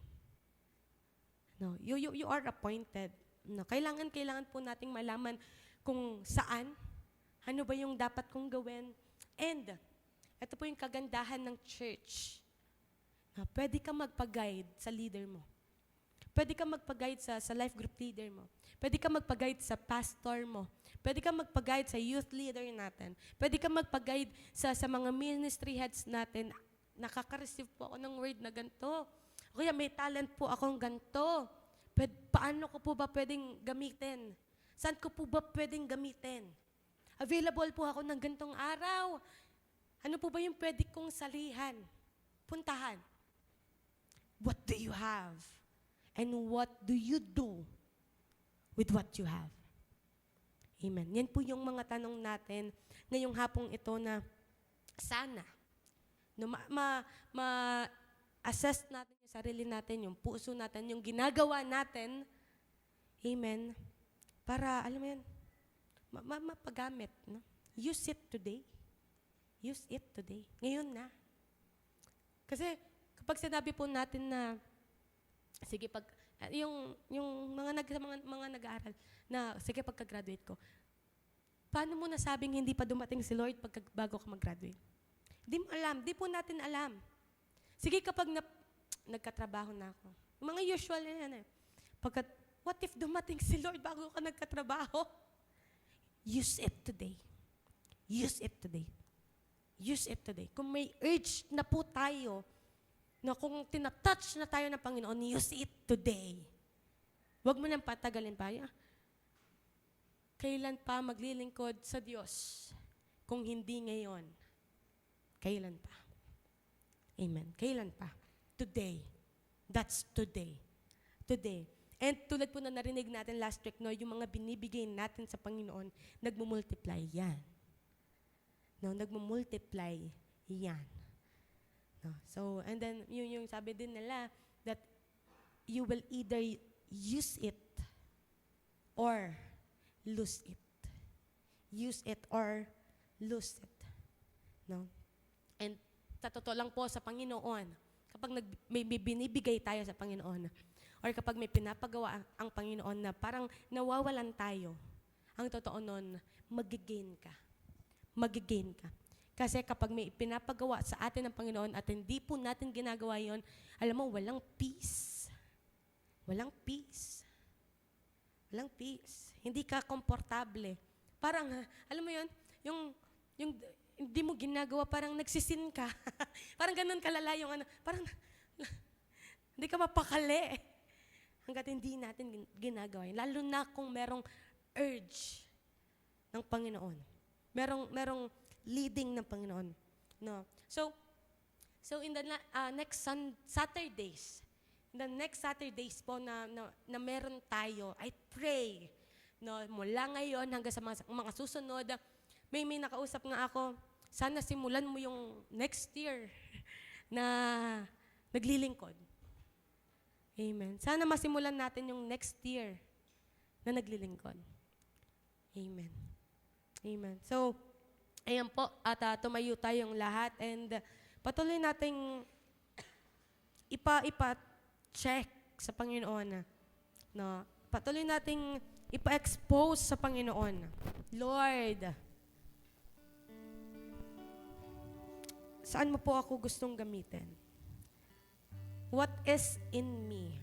No, you are appointed. No, kailangan po nating malaman kung saan, ano ba yung dapat kong gawin. And, ito po yung kagandahan ng church. No, pwede ka magpa-guide sa leader mo. Pwede ka magpa-guide sa life group leader mo. Pwede ka magpa-guide sa pastor mo. Pwede ka magpa-guide sa youth leader natin. Pwede ka magpa-guide sa mga ministry heads natin. Nakaka-receive po ako ng word na ganito. Kaya may talent po akong ganito. Paano ko po ba pwedeng gamitin? Saan ko po ba pwedeng gamitin? Available po ako ng gantong araw. Ano po ba yung pwede kong salihan? Puntahan. What do you have? And what do you do with what you have? Amen. Yan po yung mga tanong natin ngayong hapong ito na sana no, ma-assess natin yung sarili natin, yung puso natin, yung ginagawa natin. Amen. Para, alam mo yan, mapagamit. No? Use it today. Use it today. Ngayon na. Kasi kapag sinabi po natin na, sige, yung mga nag-aaral na, sige, pagka-graduate ko, paano mo nasabing hindi pa dumating si Lord bago ka mag-graduate? Di mo alam. Di po natin alam. Sige, kapag nagkatrabaho na ako. Yung mga usual na yan eh. What if dumating si Lord bago ka nagkatrabaho? Use it today. Use it today. Use it today. Kung may urge na po tayo, na kung tinatouch na tayo ng Panginoon, use it today. Huwag mo nang patagalin pa. Kailan pa maglilingkod sa Diyos? Kung hindi ngayon, kailan pa? Amen. Kailan pa? Today. That's today. Today. And tulad po na narinig natin last week, no, yung mga binibigay natin sa Panginoon, nagmumultiply yan. No, nagmumultiply yan. No, so, and then, yung sabi din nila, that you will either use it or lose it. Use it or lose it. No? And sa totoo lang po sa Panginoon, kapag may binibigay tayo sa Panginoon, or kapag may pinapagawa ang Panginoon na parang nawawalan tayo, ang totoo nun, magigain ka. Magigain ka. Kasi kapag may pinapagawa sa atin ng Panginoon at hindi po natin ginagawa yon, alam mo, walang peace. Walang peace. Walang peace. Hindi ka komportable. Parang, alam mo yon, yung hindi mo ginagawa, parang nagsisin ka. Parang ganun kalala yung parang, hindi ka mapakali. Hanggat hindi natin ginagawa yun. Lalo na kung merong urge ng Panginoon. Merong leading ng Panginoon. No. So in the next Saturdays, in the next Saturdays po na meron tayo, I pray, no, mula ngayon hanggang sa mga susunod, may nakausap nga ako, sana simulan mo yung next year na naglilingkod. Amen. Sana masimulan natin yung next year na naglilingkod. Amen. Amen. So, ayan po, at tumayo tayong lahat and patuloy nating ipa-check sa Panginoon. No? Patuloy nating ipa-expose sa Panginoon. Lord, saan mo po ako gustong gamitin? What is in me?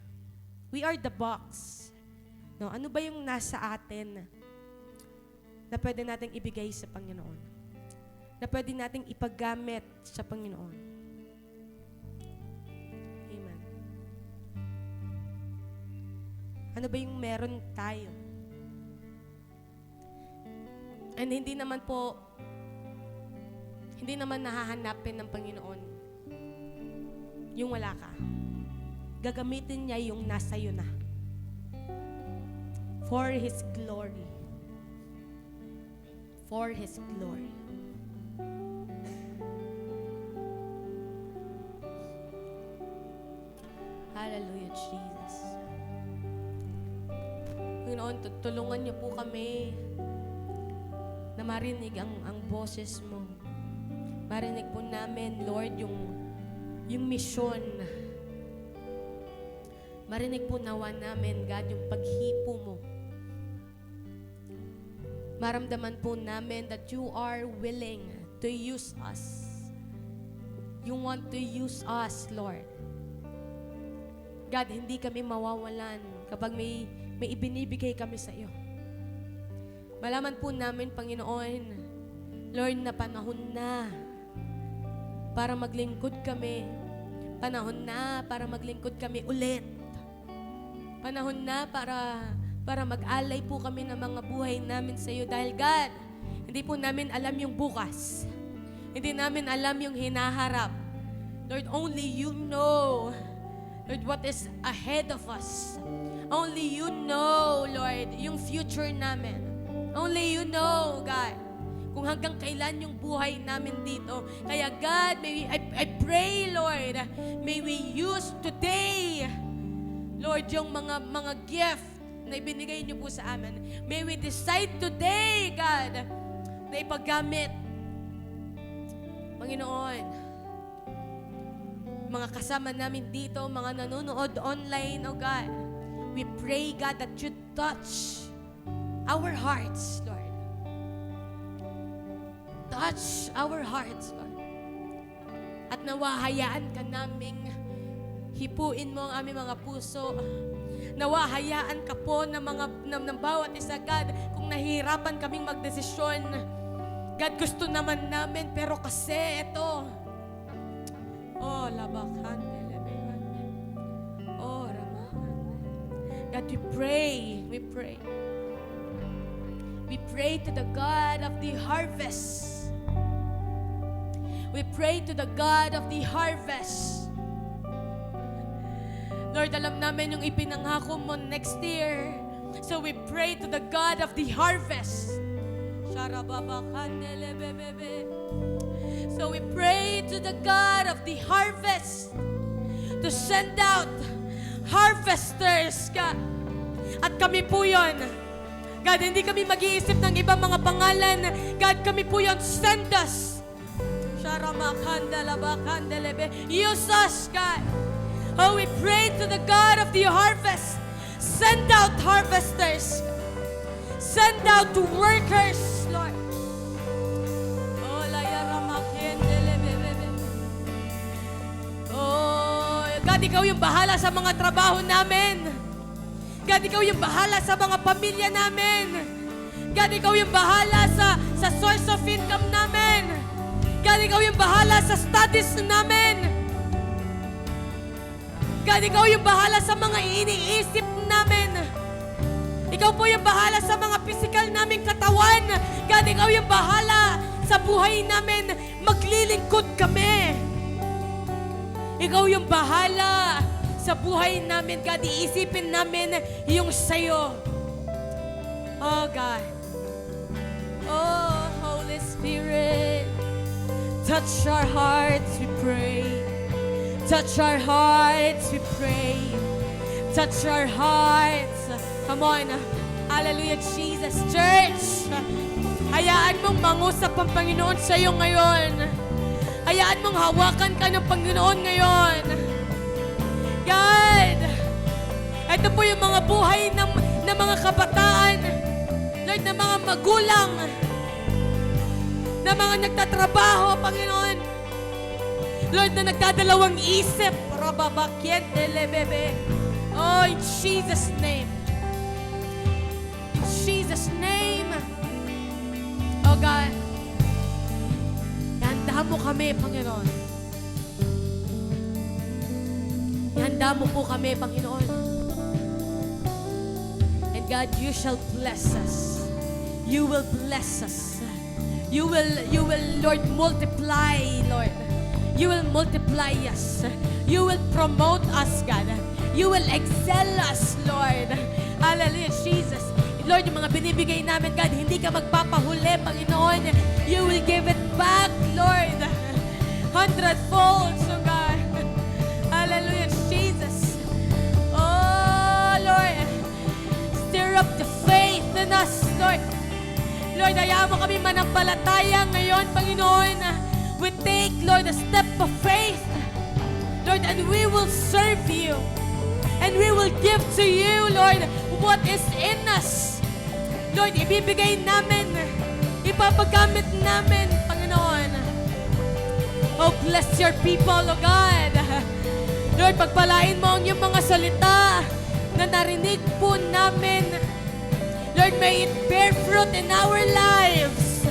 We are the box. No, ano ba yung nasa atin na pwede nating ibigay sa Panginoon? Na pwede nating ipagamit sa Panginoon? Amen. Ano ba yung meron tayo? And hindi hindi naman nahahanapin ng Panginoon yung wala ka. Gagamitin niya yung nasa iyo na. For His glory. For His glory. Hallelujah, Jesus. Panginoon, tulungan niyo po kami na marinig ang boses mo. Marinig po namin, Lord, yung misyon. Marinig po nawa namin, God, yung paghipo mo. Maramdaman po namin that you are willing to use us. You want to use us, Lord. God, hindi kami mawawalan kapag may ibinibigay kami sa iyo. Malaman po namin, Panginoon, Lord, na panahon na para maglingkod kami. Panahon na para maglingkod kami ulit. Panahon na para mag-alay po kami ng mga buhay namin sa iyo. Dahil God, hindi po namin alam yung bukas. Hindi namin alam yung hinaharap. Lord, only you know, Lord, what is ahead of us. Only you know, Lord, yung future namin. Only you know, God, kung hanggang kailan yung buhay namin dito. Kaya God, I pray, Lord, may we use today, Lord, yung mga gift na ibinigay niyo po sa amin. May we decide today, God, na ipaggamit. Panginoon, mga kasama namin dito, mga nanonood online, oh God, we pray, God, that you touch our hearts, Lord. Touch our hearts, Lord. At nawahayaan ka naming hipuin mo ang aming mga puso. Nawahayaan ka po ng bawat isa, God, kung nahihirapan kaming magdesisyon. God, gusto naman namin, pero kasi ito, oh, labakan, oh, ramahan. God, we pray. We pray to the God of the harvest. We pray to the God of the harvest. Lord, alam namin yung ipinangako mo next year. So we pray to the God of the harvest. So we pray to the God of the harvest to send out harvesters, God. At kami po yun. God, hindi kami mag-iisip ng ibang mga pangalan. God, kami po yun. Send us. Use us, God. Oh, we pray to the God of the harvest. Send out harvesters. Send out workers, Lord. Oh, God, ikaw yung bahala sa mga trabaho namin. God, ikaw yung bahala sa mga pamilya namin. God, ikaw yung bahala sa source of income namin. God, ikaw yung bahala sa studies namin. God, ikaw yung bahala sa mga iniisip namin. Ikaw po yung bahala sa mga physical naming katawan. God, ikaw yung bahala sa buhay namin. Maglilingkod kami. Ikaw yung bahala sa buhay namin, God. Iisipin namin yung sa'yo. Oh, God. Oh, Holy Spirit. Touch our hearts, we pray. Touch our hearts, we pray. Touch our hearts. Come on. Hallelujah, Jesus. Church, hayaan mong mangusap ang Panginoon sa iyo ngayon. Hayaan mong hawakan ka ng Panginoon ngayon. God, ito po yung mga buhay ng mga kabataan, Lord, ng mga magulang, na mga nagtatrabaho, Panginoon. Lord, na nagdadalawang isip. Oh, in Jesus' name. In Jesus' name. Oh, God. Ihanda mo kami, Panginoon. Ihanda mo po kami, Panginoon. And God, you shall bless us. You will bless us. You will, Lord, multiply, Lord. You will multiply us. You will promote us, God. You will excel us, Lord. Hallelujah, Jesus. Lord, yung mga binibigay namin, God, hindi ka magpapahuli, Panginoon. You will give it back, Lord. 100-fold, so God. Hallelujah, Jesus. Oh, Lord. Stir up the faith in us, Lord. Lord, hayaan mo kami manampalataya ngayon, Panginoon. We take, Lord, a step of faith. Lord, and we will serve you. And we will give to you, Lord, what is in us. Lord, ibibigay namin, ipapagamit namin, Panginoon. Oh, bless your people, oh God. Lord, pagpalain mo ang iyong mga salita na narinig po namin. Lord, may it bear fruit in our lives.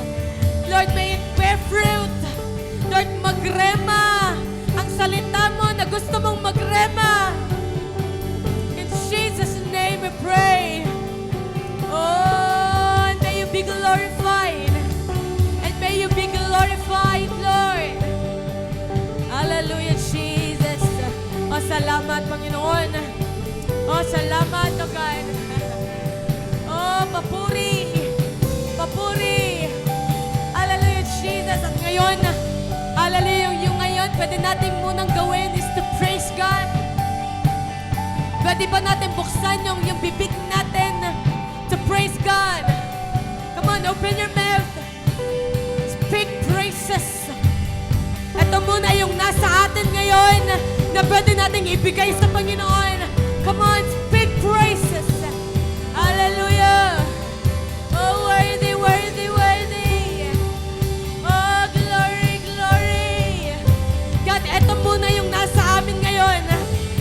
Lord, may it bear fruit. Lord, magrema ang salita mo na gusto mong magrema. In Jesus' name we pray. Oh, and may you be glorified. And may you be glorified, Lord. Hallelujah, Jesus. Oh, salamat, Panginoon. Oh, salamat, oh God. Oh, papuri. Papuri. Hallelujah, Jesus. At ngayon, hallelujah, yung ngayon, pwede natin munang gawin is to praise God. Pwede ba natin buksan yung bibig natin to praise God? Come on, open your mouth. Speak praises. Ito muna yung nasa atin ngayon na pwede nating ibigay sa Panginoon. Come on, speak praises. Hallelujah. Oh, worthy, worthy, worthy. Oh, glory, glory. God, ito muna yung nasa amin ngayon.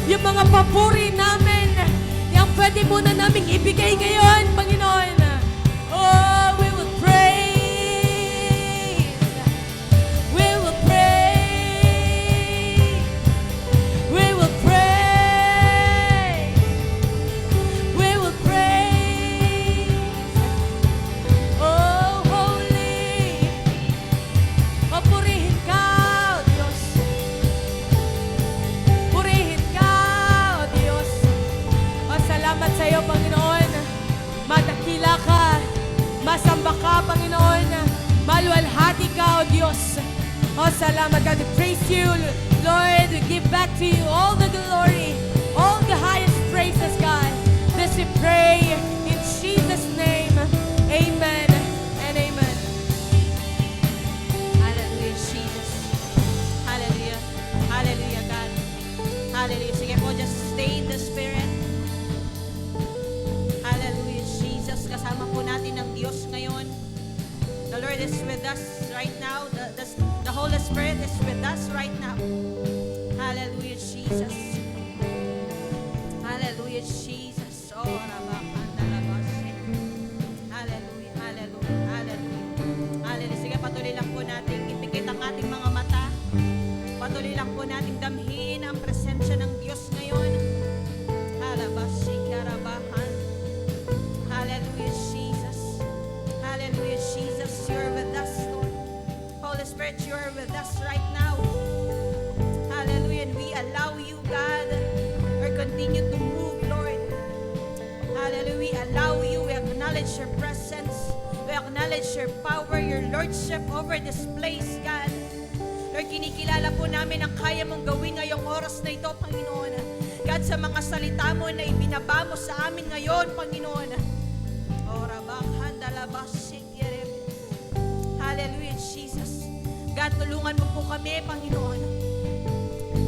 Yung mga papuri namin. Yung pwede muna naming ibigay ngayon, Panginoon. Oh, we will praise. We will praise. We will praise. We will praise. Oh, holy. Papurihin ka, O Diyos. Purihin ka, O Diyos. O, salamat sa iyo, Panginoon. Madakila ka. Masamba ka, Panginoon. Maluwalhati ka, O Diyos. O, salamat, God. We praise you, Lord. We give back to you all the glory, all the highest praises, God. This we pray in Jesus' name. Amen and amen. Hallelujah, Jesus. Hallelujah. Hallelujah, God. Hallelujah. Sige po, just stay in the Spirit. Hallelujah, Jesus. Kasama po natin ang Diyos ngayon. The Lord is with us right now. The Holy Spirit is with us right now. Hallelujah, Jesus. Hallelujah, Jesus. Oh, Rabakandalabase. Hallelujah, hallelujah, hallelujah. Hallelujah. Sige, patuloy lang po natin ipikit ang ating mga mata. Patuloy lang po natin damhin ang presensya ng Diyos ngayon. Halabasi, karabahan. Hallelujah, Jesus. Hallelujah, Jesus. You're with us, Lord. Holy Spirit, you're with us right now. Hallelujah. And we allow you, God, or continue to move, Lord. Hallelujah. We allow you. We acknowledge your presence. We acknowledge your power, your lordship over this place, God. Lord, kinikilala po namin ang kaya mong gawin ngayong oras na ito, Panginoon. God, sa mga salita mo na ibinaba mo sa amin ngayon, Panginoon. Hallelujah, Jesus. God, tulungan mo po kami, Panginoon.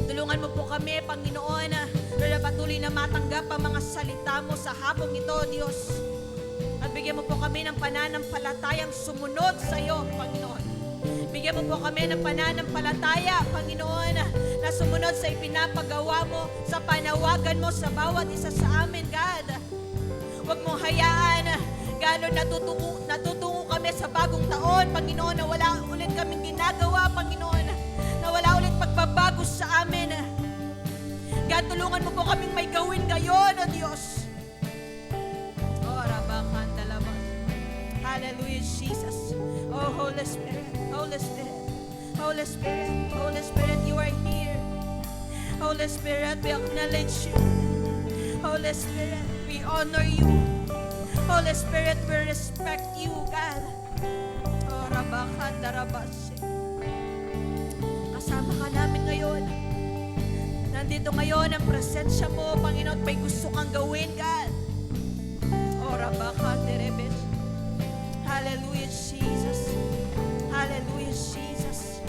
Tulungan mo po kami, Panginoon. Lord, patuloy na matanggap ang mga salita mo sa hapong ito, Diyos. At bigyan mo po kami ng pananampalatayang sumunod sa iyo, Panginoon. Bigyan mo po kami ng pananampalataya, Panginoon, na sumunod sa ipinapagawa mo, sa panawagan mo sa bawat isa sa amin, God. Huwag mong hayaan, God, natutungo kami sa bagong taon, Panginoon, na wala ulit kaming ginagawa, Panginoon, na wala ulit pagbabago sa amin. God, tulungan mo po kaming may gawin ngayon, O Diyos. Hallelujah, Jesus. Oh, Holy Spirit, Holy Spirit, Holy Spirit, Holy Spirit, you are here. Holy Spirit, we acknowledge you. Holy Spirit, we honor you. Holy Spirit, we respect you, God. Oh, Rabakanda Rabase. Kasama ka namin ngayon. Nandito ngayon ang presensya mo, Panginoon, may gusto kang gawin, God. Oh, Rabakanda Rebes. Hallelujah, Jesus. Hallelujah, Jesus.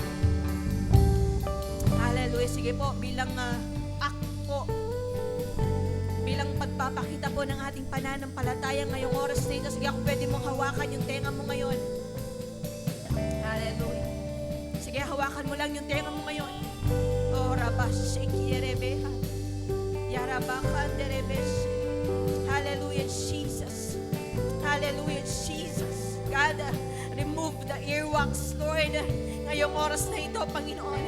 Hallelujah. Sige po, bilang act po, bilang pagpapakita po ng ating pananampalataya ngayong oras na ito, sige ako pwede mong hawakan yung tenga mo ngayon. Hallelujah. Sige, hawakan mo lang yung tenga mo ngayon. Oh, Rabashekirebeha. Yarabakanderebes. Hallelujah, Jesus. Hallelujah, Jesus. God, remove the earwax, Lord. Ngayong oras na ito, Panginoon.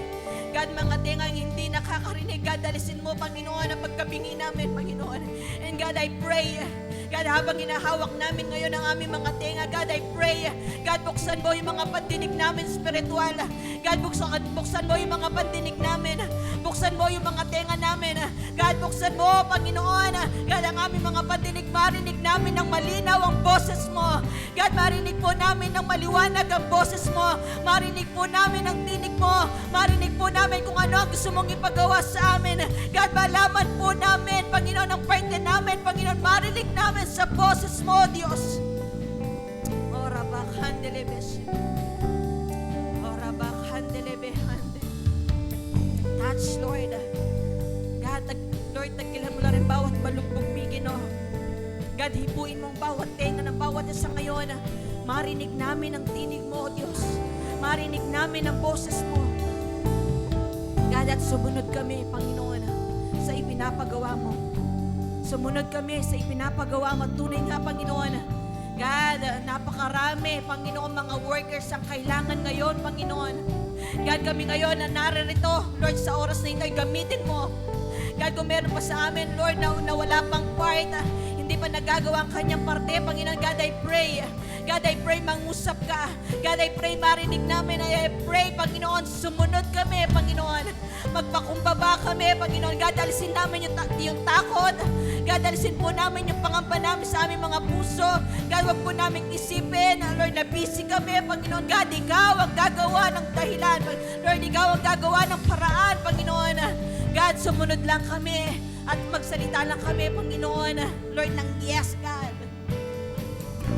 God, mga tengang hindi nakakarinig, God, alisin mo, Panginoon, ang pagkabingi namin, Panginoon. And God, I pray, God, habang hinahawak namin ngayon ang aming mga tenga, God, I pray, God, buksan mo yung mga pandinig namin spiritual. God, buksan mo yung mga pandinig namin. Buksan mo yung mga tenga namin. God, buksan mo, Panginoon. God, ang aming mga pandinig, marinig namin ng malinaw ang boses mo. God, marinig po namin ng maliwanag ang boses mo. Marinig po namin ang tinig mo. Marinig po namin kung ano ang gusto mong ipagawa sa amin. God, malaman po namin, Panginoon, ang parte namin. Panginoon, marinig namin sa boses mo, Diyos. O Rabakhandelebes. O Rabakhandelebehande. Touch, Lord. God, Lord, tagkilan mo na rin bawat balugbog bigin, oh. God, hipuin mong bawat tenga ng bawat isa ngayon. Marinig namin ang tinig mo, Diyos. Marinig namin ang boses mo. God, at sumunod kami, Panginoon, sa ipinapagawa mo. Sumunod kami sa ipinapagawa mo. Tunay nga, Panginoon. God, napakarami, Panginoon, mga workers ang kailangan ngayon, Panginoon. God, kami ngayon na naririto, Lord, sa oras na ito, ay gamitin mo. God, kung meron pa sa amin, Lord, na wala pang part, hindi pa nagagawa ang kanyang parte, Panginoon, God, I pray. God, I pray mangusap ka. God, I pray marinig namin. I pray, Panginoon, sumunod kami, Panginoon. Magpakumbaba kami, Panginoon. God, alisin namin yung takot. God, alisin po namin yung pangamba namin sa aming mga puso. God, wag po namin isipin, Lord, na busy kami, Panginoon. God, ikaw ang gagawa ng dahilan. Lord, ikaw ang gagawa ng paraan, Panginoon. God, sumunod lang kami at magsalita lang kami, Panginoon. Lord, ng yes, God.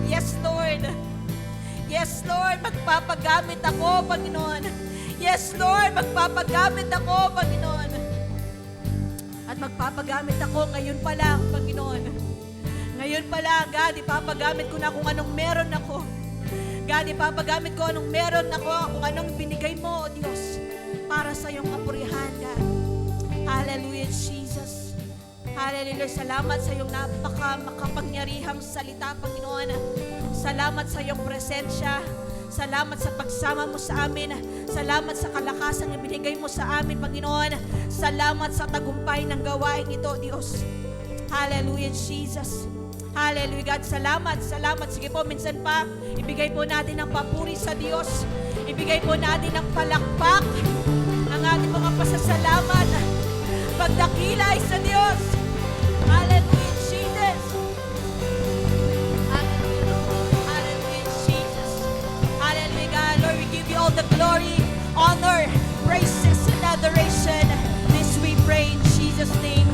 Yes, Lord. Yes, Lord, magpapagamit ako, Panginoon. Yes, Lord, magpapagamit ako, Panginoon. At magpapagamit ako ngayon pa lang, Panginoon. Ngayon pa lang, God, ipapagamit ko na kung anong meron ako. God, ipapagamit ko anong meron ako, kung anong binigay mo, Diyos, para sa iyong kapurihan, God. Hallelujah, Jesus. Hallelujah. Salamat sa iyong makapangyarihang salita, Panginoon. Salamat sa iyong presensya. Salamat sa pagsama mo sa amin. Salamat sa kalakasan na binigay mo sa amin, Panginoon. Salamat sa tagumpay ng gawain ito, Diyos. Hallelujah, Jesus. Hallelujah, God. Salamat, salamat. Sige po, minsan pa, ibigay po natin ang papuri sa Diyos. Ibigay po natin ang palakpak, ang ating mga pasasalamat. Pagdakilay sa Diyos. Hallelujah, Jesus. Hallelujah. Hallelujah, Jesus. Hallelujah, God. Lord, we give you all the glory, honor, praises, and adoration. This we pray in Jesus' name.